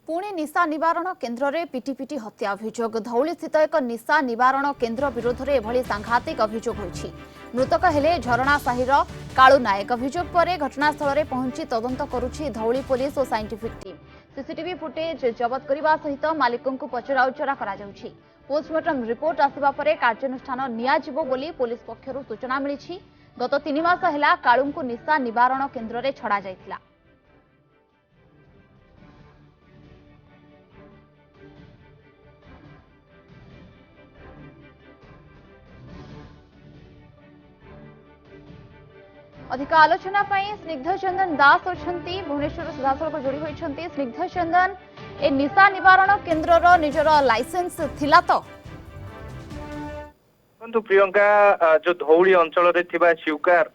पुणी निशा निवारण केन्द्र में पिटिपिटी हत्या अभियोग धौली स्थित एक निशा निवारण केन्द्र विरोध में एभली सांघातिक अभियोग होइछि। मृतक हेले झरणा साहिर कालू नायक। अभियोग पर घटनास्थल में पहुंची तदंत करुछि धौली पुलिस और साइंटिफिक टीम। सीसीटीवी फुटेज जबत करने सहित मालिकों को पचराउचरा करा जाउछि। पोस्टमार्टम रिपोर्ट आसिबा परे कार्यानुष्ठान नियाजिबो बोली पुलिस पक्षरु सूचना मिलिछि। गत 3 मास हेला कालू को निशा निवारण केन्द्र में छड़ा जाइतिला। अधिक आलोचना स्निग्ध चंदन दास अच्छी भुवनेश्वर सीधासख जोड़ी होती। स्निग्ध चंदन ए निशा निवारण केन्द्र निजर लाइसेंस थिला तो प्रियंका जो धौली अंचल स्वीकार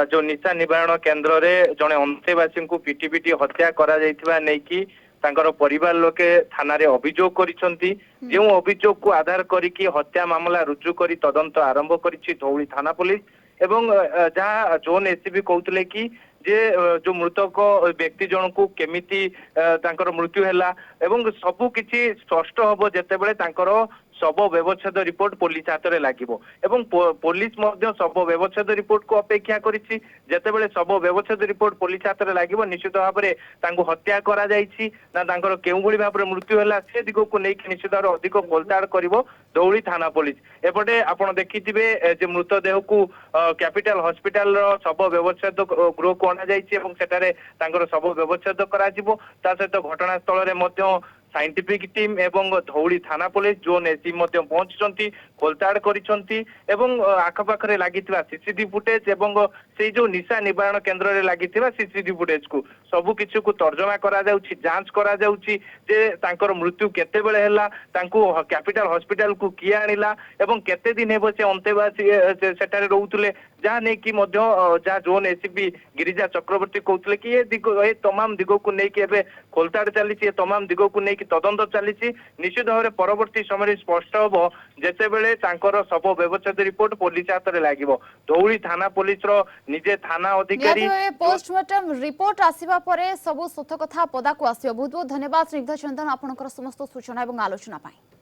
जो निशा निवारण केन्द्र रे जड़े अंतेवासी को पिटिपिटी हत्या करा जाइथिबा नेकी तांकर परिवार लोके थाना रे अभियोग करिसंती। जो अभियोग को आधार करिकी हत्या मामला रुजु करी तदंत आरंभ करिछि धौली थाना पुलिस। एवं जहाँ जोन एसीबी कहते कि जे जो मृतक व्यक्ति जन को केमिति तांकर मृत्यु हैला एवं सबु किछि स्पष्ट हबो जेतेबेले तांकर शव व्यवच्छेद रिपोर्ट पुलिस हाथ में लागिबो। एवं पुलिस मध्य शव व्यवच्छेद रिपोर्ट को अपेक्षा करिछि। जेतेबेले शव व्यवच्छेद रिपोर्ट पुलिस हाथ में लागिबो निश्चित भाव में तांको हत्या करा जाइछि ना तांकर केउ भली भाव में मृत्यु हैला से दिग को नै निश्चित भाव अधिक खोलताड़ करिवो धौली थाना पुलिस। एपटे आपण देखिथिबे जे मृतदेह को कैपिटल हॉस्पिटल रो शव व्यवच्छेद गृह को अना जाइछि एवं सेटारे तांकर शव व्यवच्छेद करा जिवो। ता सहित घटनास्थल रे मध्य साइंटिफिक टीम एवं धौली थाना पुलिस जोन एसी पहुंची खोलताड़ करिसंती एवं आखपाखरे लागिथिबा सीसीटीवी फुटेज एवं से जो निशा निवारण केन्द्र रे लागिथिबा सीसीटीवी फुटेज को सबु किछु को तर्जमा करा जाउछि जांच करा जाउछि जे तांकर मृत्यु केते बेले हैला तांको कैपिटल हॉस्पिटल को किया आनिला एवं केते दिन हेबो से अंतेवासी सेटारे रहउतले जहाँ नहीं कि जहाँ जोन एसीपी गिरिजा चक्रवर्ती कहते कि ये तमाम दिग को लेकिन खोलताड़ चली तमाम दिग को लेकिन तदंत चली निश्चित भाव में परवर्ती समय स्पष्ट हम जिते बेले शव व्यवच्छेद रिपोर्ट पुलिस हाथ में लगे। धौली थाना पुलिस निजे थाना अधिकारी पोस्टमार्टम रिपोर्ट आसिबा परे सबु सत कथा पदा को आसिबो। बहुत बहुत धन्यवाद स्निग्ध चंदन आपनकर समस्त सूचना और आलोचना पाई।